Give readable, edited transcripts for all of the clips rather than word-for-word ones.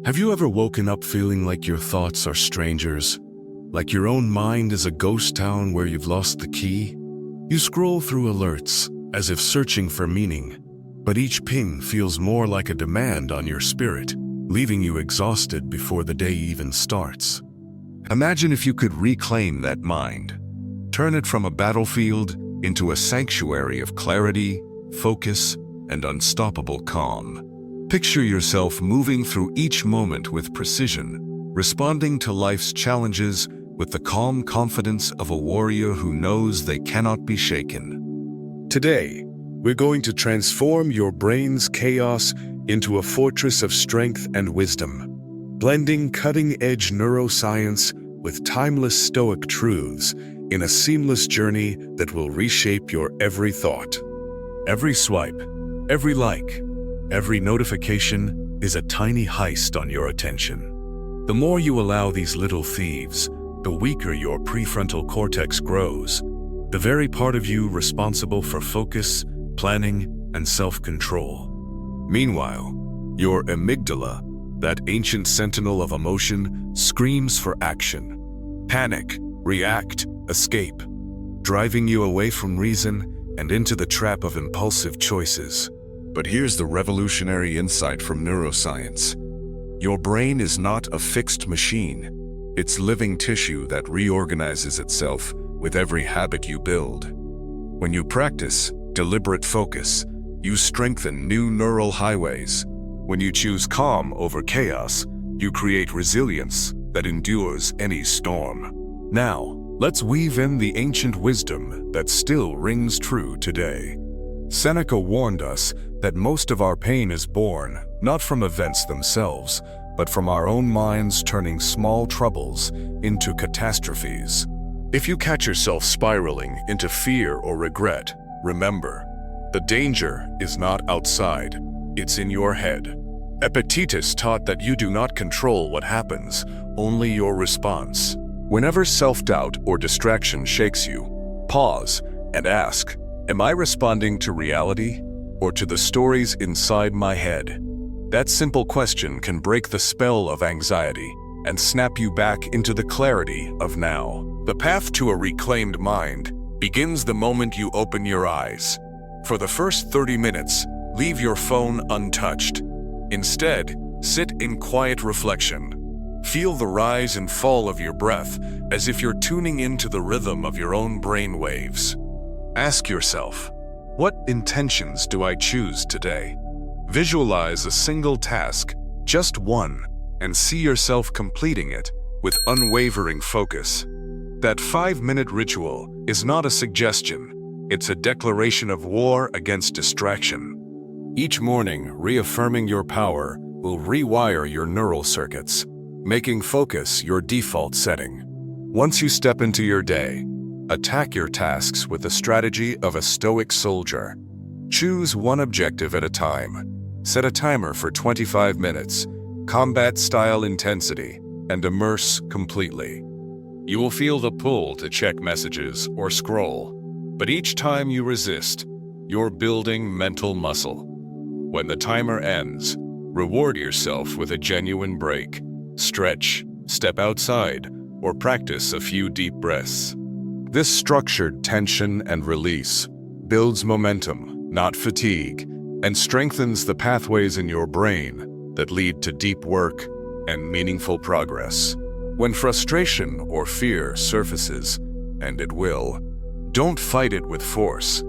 Have you ever woken up feeling like your thoughts are strangers? Like your own mind is a ghost town where you've lost the key? You scroll through alerts, as if searching for meaning, but each ping feels more like a demand on your spirit, leaving you exhausted before the day even starts. Imagine if you could reclaim that mind. Turn it from a battlefield into a sanctuary of clarity, focus, and unstoppable calm. Picture yourself moving through each moment with precision, responding to life's challenges with the calm confidence of a warrior who knows they cannot be shaken. Today, we're going to transform your brain's chaos into a fortress of strength and wisdom, blending cutting-edge neuroscience with timeless Stoic truths in a seamless journey that will reshape your every thought. Every swipe, every like, every notification is a tiny heist on your attention. The more you allow these little thieves, the weaker your prefrontal cortex grows, the very part of you responsible for focus, planning, and self-control. Meanwhile, your amygdala, that ancient sentinel of emotion, screams for action. Panic, react, escape, driving you away from reason and into the trap of impulsive choices. But here's the revolutionary insight from neuroscience. Your brain is not a fixed machine. It's living tissue that reorganizes itself with every habit you build. When you practice deliberate focus, you strengthen new neural highways. When you choose calm over chaos, you create resilience that endures any storm. Now, let's weave in the ancient wisdom that still rings true today. Seneca warned us that most of our pain is born not from events themselves, but from our own minds turning small troubles into catastrophes. If you catch yourself spiraling into fear or regret, remember, the danger is not outside, it's in your head. Epictetus taught that you do not control what happens, only your response. Whenever self-doubt or distraction shakes you, pause and ask, am I responding to reality or to the stories inside my head? That simple question can break the spell of anxiety and snap you back into the clarity of now. The path to a reclaimed mind begins the moment you open your eyes. For the first 30 minutes, leave your phone untouched. Instead, sit in quiet reflection. Feel the rise and fall of your breath as if you're tuning into the rhythm of your own brain waves. Ask yourself, what intentions do I choose today? Visualize a single task, just one, and see yourself completing it with unwavering focus. That 5-minute ritual is not a suggestion, it's a declaration of war against distraction. Each morning, reaffirming your power will rewire your neural circuits, making focus your default setting. Once you step into your day, attack your tasks with the strategy of a Stoic soldier. Choose one objective at a time. Set a timer for 25 minutes, combat-style intensity, and immerse completely. You will feel the pull to check messages or scroll, but each time you resist, you're building mental muscle. When the timer ends, reward yourself with a genuine break. Stretch, step outside, or practice a few deep breaths. This structured tension and release builds momentum, not fatigue, and strengthens the pathways in your brain that lead to deep work and meaningful progress. When frustration or fear surfaces, and it will, don't fight it with force.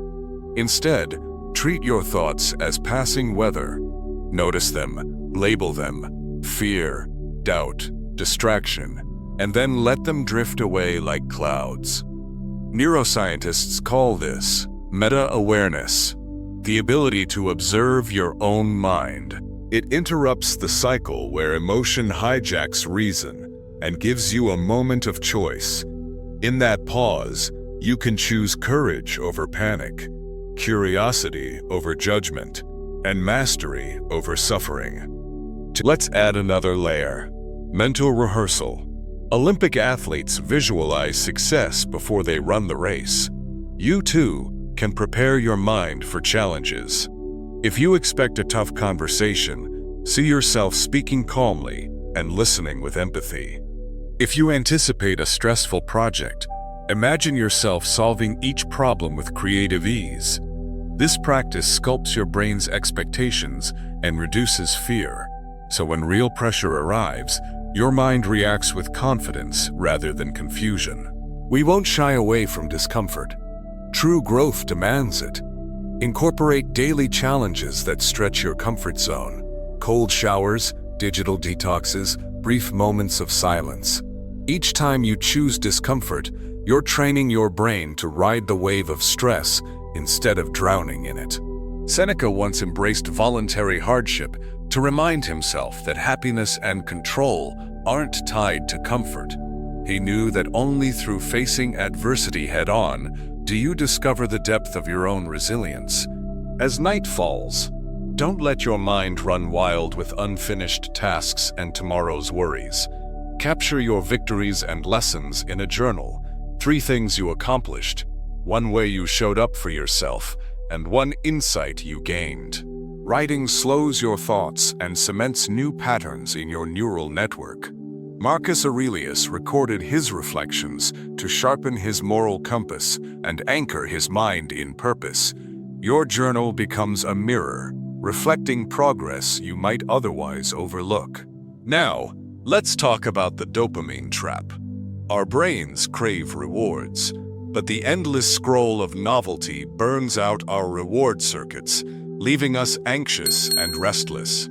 Instead, treat your thoughts as passing weather. Notice them, label them, fear, doubt, distraction, and then let them drift away like clouds. Neuroscientists call this meta-awareness, the ability to observe your own mind. It interrupts the cycle where emotion hijacks reason and gives you a moment of choice. In that pause, you can choose courage over panic, curiosity over judgment, and mastery over suffering. Let's add another layer: mental rehearsal. Olympic athletes visualize success before they run the race. You too can prepare your mind for challenges. If you expect a tough conversation, See yourself speaking calmly and listening with empathy. If you anticipate a stressful project, imagine yourself solving each problem with creative ease. This practice sculpts your brain's expectations and reduces fear, so when real pressure arrives, your mind reacts with confidence rather than confusion. We won't shy away from discomfort. True growth demands it. Incorporate daily challenges that stretch your comfort zone. Cold showers, digital detoxes, brief moments of silence. Each time you choose discomfort, you're training your brain to ride the wave of stress instead of drowning in it. Seneca once embraced voluntary hardship to remind himself that happiness and control aren't tied to comfort. He knew that only through facing adversity head-on do you discover the depth of your own resilience. As night falls, don't let your mind run wild with unfinished tasks and tomorrow's worries. Capture your victories and lessons in a journal. 3 things you accomplished, 1 way you showed up for yourself, and 1 insight you gained. Writing slows your thoughts and cements new patterns in your neural network. Marcus Aurelius recorded his reflections to sharpen his moral compass and anchor his mind in purpose. Your journal becomes a mirror, reflecting progress you might otherwise overlook. Now, let's talk about the dopamine trap. Our brains crave rewards, but the endless scroll of novelty burns out our reward circuits, leaving us anxious and restless.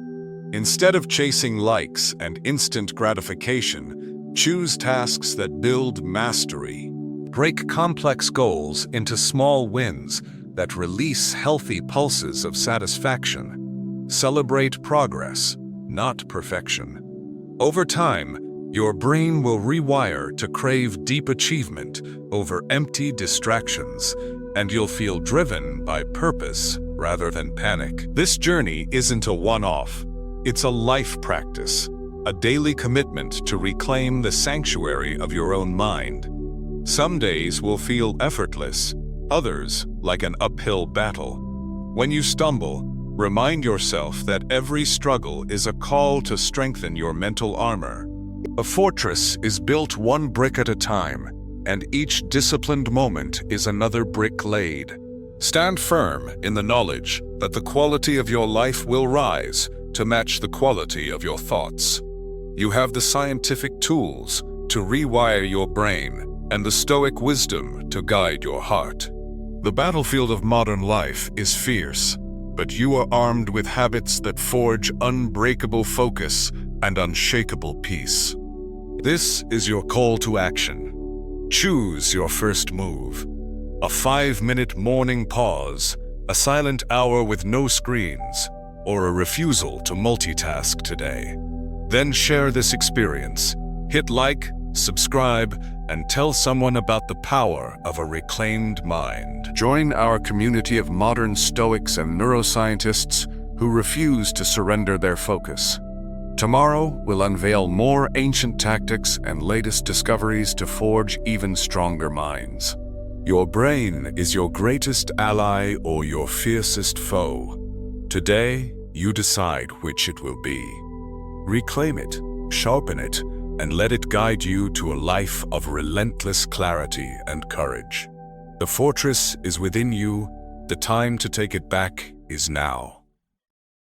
Instead of chasing likes and instant gratification, choose tasks that build mastery. Break complex goals into small wins that release healthy pulses of satisfaction. Celebrate progress, not perfection. Over time, your brain will rewire to crave deep achievement over empty distractions, and you'll feel driven by purpose rather than panic. This journey isn't a one-off. It's a life practice, a daily commitment to reclaim the sanctuary of your own mind. Some days will feel effortless, others like an uphill battle. When you stumble, remind yourself that every struggle is a call to strengthen your mental armor. A fortress is built 1 brick at a time, and each disciplined moment is another brick laid. Stand firm in the knowledge that the quality of your life will rise to match the quality of your thoughts. You have the scientific tools to rewire your brain and the Stoic wisdom to guide your heart. The battlefield of modern life is fierce, but you are armed with habits that forge unbreakable focus and unshakable peace. This is your call to action. Choose your first move. A 5-minute morning pause, a silent hour with no screens, or a refusal to multitask today. Then share this experience. Hit like, subscribe, and tell someone about the power of a reclaimed mind. Join our community of modern Stoics and neuroscientists who refuse to surrender their focus. Tomorrow, we'll unveil more ancient tactics and latest discoveries to forge even stronger minds. Your brain is your greatest ally or your fiercest foe. Today, you decide which it will be. Reclaim it, sharpen it, and let it guide you to a life of relentless clarity and courage. The fortress is within you. The time to take it back is now.